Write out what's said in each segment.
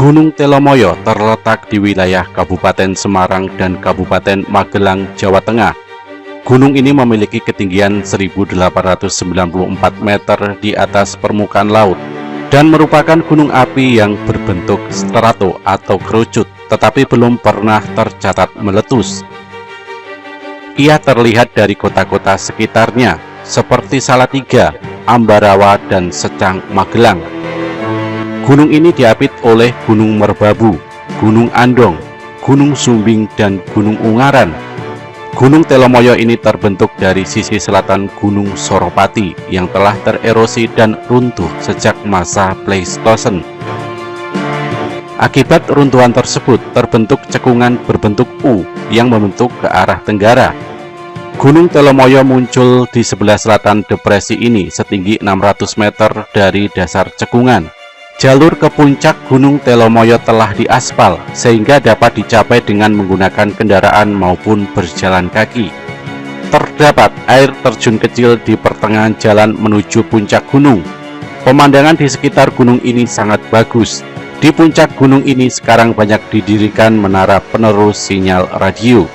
Gunung Telomoyo terletak di wilayah Kabupaten Semarang dan Kabupaten Magelang, Jawa Tengah. Gunung ini memiliki ketinggian 1894 meter di atas permukaan laut dan merupakan gunung api yang berbentuk strato atau kerucut, tetapi belum pernah tercatat meletus. Ia terlihat dari kota-kota sekitarnya seperti Salatiga, Ambarawa, dan Secang, Magelang. Gunung ini diapit oleh Gunung Merbabu, Gunung Andong, Gunung Sumbing, dan Gunung Ungaran. Gunung Telomoyo ini terbentuk dari sisi selatan Gunung Soropati yang telah tererosi dan runtuh sejak masa Pleistosen. Akibat runtuhan tersebut terbentuk cekungan berbentuk U yang membentuk ke arah tenggara. Gunung Telomoyo muncul di sebelah selatan depresi ini setinggi 600 meter dari dasar cekungan. Jalur ke puncak Gunung Telomoyo telah diaspal sehingga dapat dicapai dengan menggunakan kendaraan maupun berjalan kaki. Terdapat air terjun kecil di pertengahan jalan menuju puncak gunung. Pemandangan di sekitar gunung ini sangat bagus. Di puncak gunung ini sekarang banyak didirikan menara penerus sinyal radio.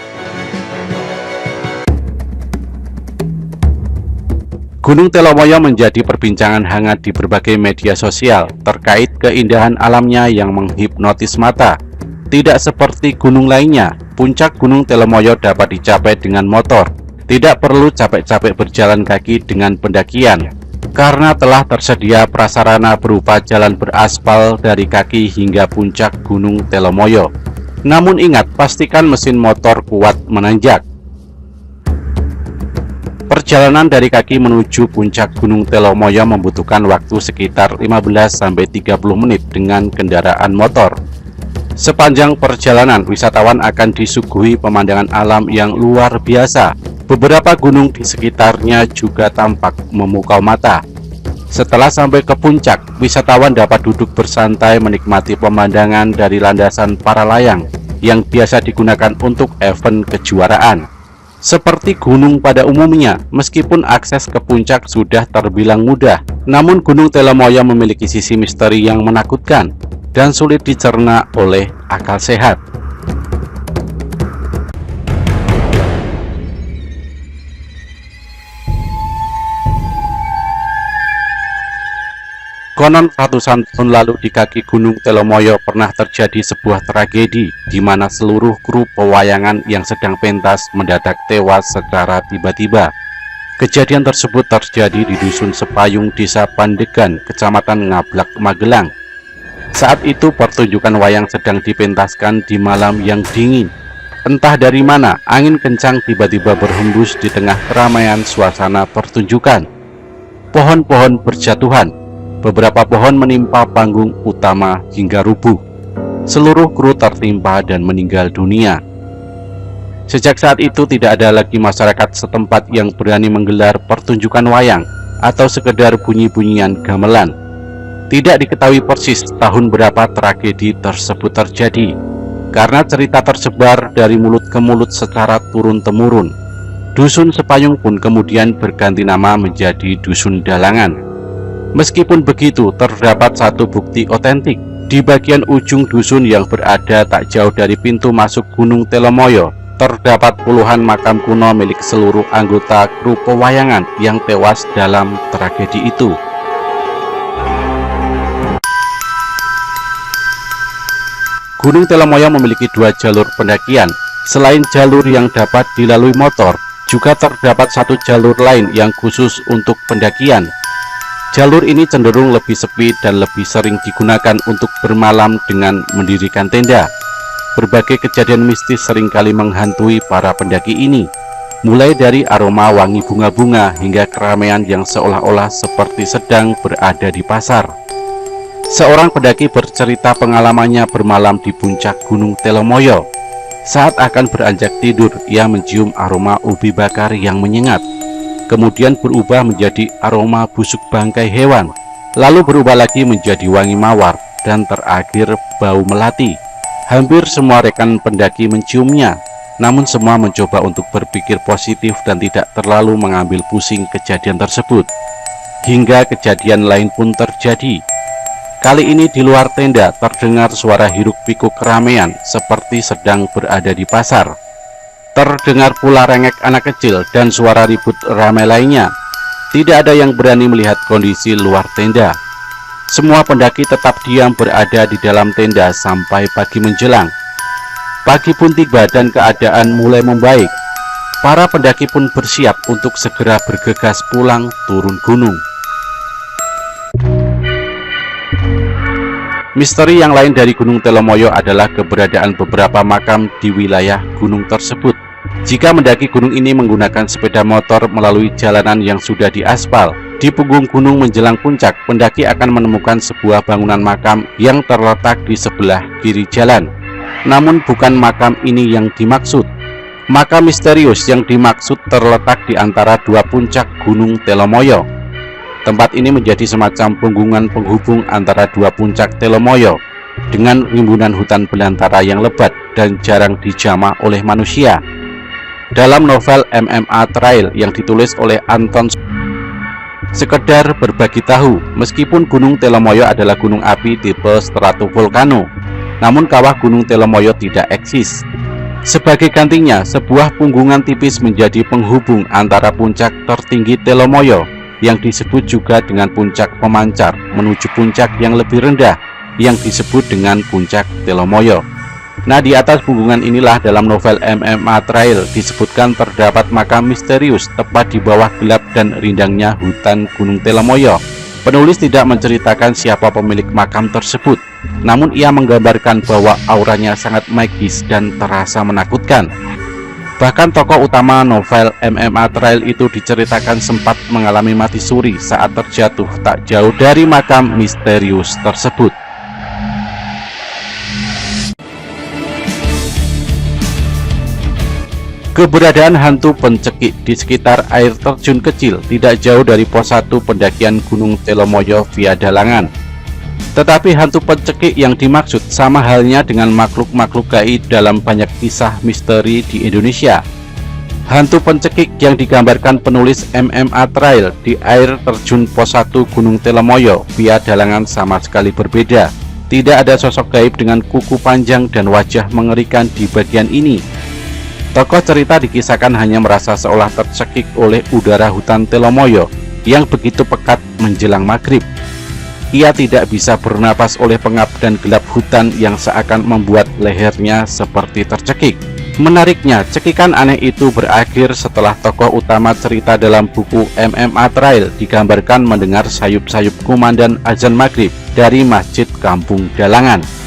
Gunung Telomoyo menjadi perbincangan hangat di berbagai media sosial terkait keindahan alamnya yang menghipnotis mata. Tidak seperti gunung lainnya, puncak Gunung Telomoyo dapat dicapai dengan motor. Tidak perlu capek-capek berjalan kaki dengan pendakian, karena telah tersedia prasarana berupa jalan beraspal dari kaki hingga puncak Gunung Telomoyo. Namun ingat, pastikan mesin motor kuat menanjak. Perjalanan dari kaki menuju puncak Gunung Telomoyo membutuhkan waktu sekitar 15-30 menit dengan kendaraan motor. Sepanjang perjalanan, wisatawan akan disuguhi pemandangan alam yang luar biasa. Beberapa gunung di sekitarnya juga tampak memukau mata. Setelah sampai ke puncak, wisatawan dapat duduk bersantai menikmati pemandangan dari landasan para layang yang biasa digunakan untuk event kejuaraan. Seperti gunung pada umumnya, meskipun akses ke puncak sudah terbilang mudah, namun Gunung Telomoyo memiliki sisi misteri yang menakutkan dan sulit dicerna oleh akal sehat. Konon ratusan tahun lalu di kaki Gunung Telomoyo pernah terjadi sebuah tragedi di mana seluruh kru pewayangan yang sedang pentas mendadak tewas secara tiba-tiba. Kejadian tersebut terjadi di Dusun Sepayung, Desa Pandegan, Kecamatan Ngablak, Magelang. Saat itu pertunjukan wayang sedang dipentaskan di malam yang dingin. Entah dari mana, angin kencang tiba-tiba berhembus di tengah keramaian suasana pertunjukan. Pohon-pohon berjatuhan. Beberapa pohon menimpa panggung utama hingga rubuh. Seluruh kru tertimpa dan meninggal dunia. Sejak saat itu tidak ada lagi masyarakat setempat yang berani menggelar pertunjukan wayang atau sekedar bunyi-bunyian gamelan. Tidak diketahui persis tahun berapa tragedi tersebut terjadi, karena cerita tersebar dari mulut ke mulut secara turun-temurun. Dusun Sepayung pun kemudian berganti nama menjadi Dusun Dalangan. Meskipun begitu, terdapat satu bukti otentik. Di bagian ujung dusun yang berada tak jauh dari pintu masuk Gunung Telomoyo, terdapat puluhan makam kuno milik seluruh anggota kru pewayangan yang tewas dalam tragedi itu. Gunung Telomoyo memiliki dua jalur pendakian. Selain jalur yang dapat dilalui motor, juga terdapat satu jalur lain yang khusus untuk pendakian. Jalur ini cenderung lebih sepi dan lebih sering digunakan untuk bermalam dengan mendirikan tenda. Berbagai kejadian mistis seringkali menghantui para pendaki ini, mulai dari aroma wangi bunga-bunga hingga keramaian yang seolah-olah seperti sedang berada di pasar. Seorang pendaki bercerita pengalamannya bermalam di puncak Gunung Telomoyo. Saat akan beranjak tidur, ia mencium aroma ubi bakar yang menyengat. Kemudian berubah menjadi aroma busuk bangkai hewan, lalu berubah lagi menjadi wangi mawar, dan terakhir bau melati. Hampir semua rekan pendaki menciumnya, namun semua mencoba untuk berpikir positif dan tidak terlalu mengambil pusing kejadian tersebut. Hingga kejadian lain pun terjadi. Kali ini di luar tenda terdengar suara hiruk-pikuk keramaian seperti sedang berada di pasar. Terdengar pula rengek anak kecil dan suara ribut ramai lainnya. Tidak ada yang berani melihat kondisi luar tenda. Semua pendaki tetap diam berada di dalam tenda sampai pagi menjelang. Pagi pun tiba dan keadaan mulai membaik. Para pendaki pun bersiap untuk segera bergegas pulang turun gunung. Misteri yang lain dari Gunung Telomoyo adalah keberadaan beberapa makam di wilayah gunung tersebut. Jika mendaki gunung ini menggunakan sepeda motor melalui jalanan yang sudah diaspal, di punggung gunung menjelang puncak, pendaki akan menemukan sebuah bangunan makam yang terletak di sebelah kiri jalan. Namun bukan makam ini yang dimaksud. Makam misterius yang dimaksud terletak di antara dua puncak Gunung Telomoyo. Tempat ini menjadi semacam punggungan penghubung antara dua puncak Telomoyo dengan rimbunan hutan belantara yang lebat dan jarang dijamah oleh manusia. Dalam novel MMA Trail yang ditulis oleh Anton, sekedar berbagi tahu, meskipun Gunung Telomoyo adalah gunung api tipe stratovolcano, namun kawah Gunung Telomoyo tidak eksis. Sebagai gantinya, sebuah punggungan tipis menjadi penghubung antara puncak tertinggi Telomoyo yang disebut juga dengan puncak pemancar menuju puncak yang lebih rendah yang disebut dengan puncak Telomoyo. Nah, di atas punggungan inilah dalam novel MMA Trail disebutkan terdapat makam misterius tepat di bawah gelap dan rindangnya hutan Gunung Telomoyo. Penulis tidak menceritakan siapa pemilik makam tersebut, namun ia menggambarkan bahwa auranya sangat magis dan terasa menakutkan. Bahkan tokoh utama novel MMA Trail itu diceritakan sempat mengalami mati suri saat terjatuh tak jauh dari makam misterius tersebut. Keberadaan hantu pencekik di sekitar air terjun kecil tidak jauh dari pos 1 pendakian Gunung Telomoyo via Dalangan. Tetapi hantu pencekik yang dimaksud sama halnya dengan makhluk-makhluk gaib dalam banyak kisah misteri di Indonesia. Hantu pencekik yang digambarkan penulis MMA Trail di air terjun pos 1 Gunung Telomoyo via Dalangan sama sekali berbeda. Tidak ada sosok gaib dengan kuku panjang dan wajah mengerikan di bagian ini. Tokoh cerita dikisahkan hanya merasa seolah tercekik oleh udara hutan Telomoyo yang begitu pekat menjelang maghrib. Ia tidak bisa bernapas oleh pengap dan gelap hutan yang seakan membuat lehernya seperti tercekik. Menariknya, cekikan aneh itu berakhir setelah tokoh utama cerita dalam buku MMA Trail digambarkan mendengar sayup-sayup kumandang azan maghrib dari Masjid Kampung Dalangan.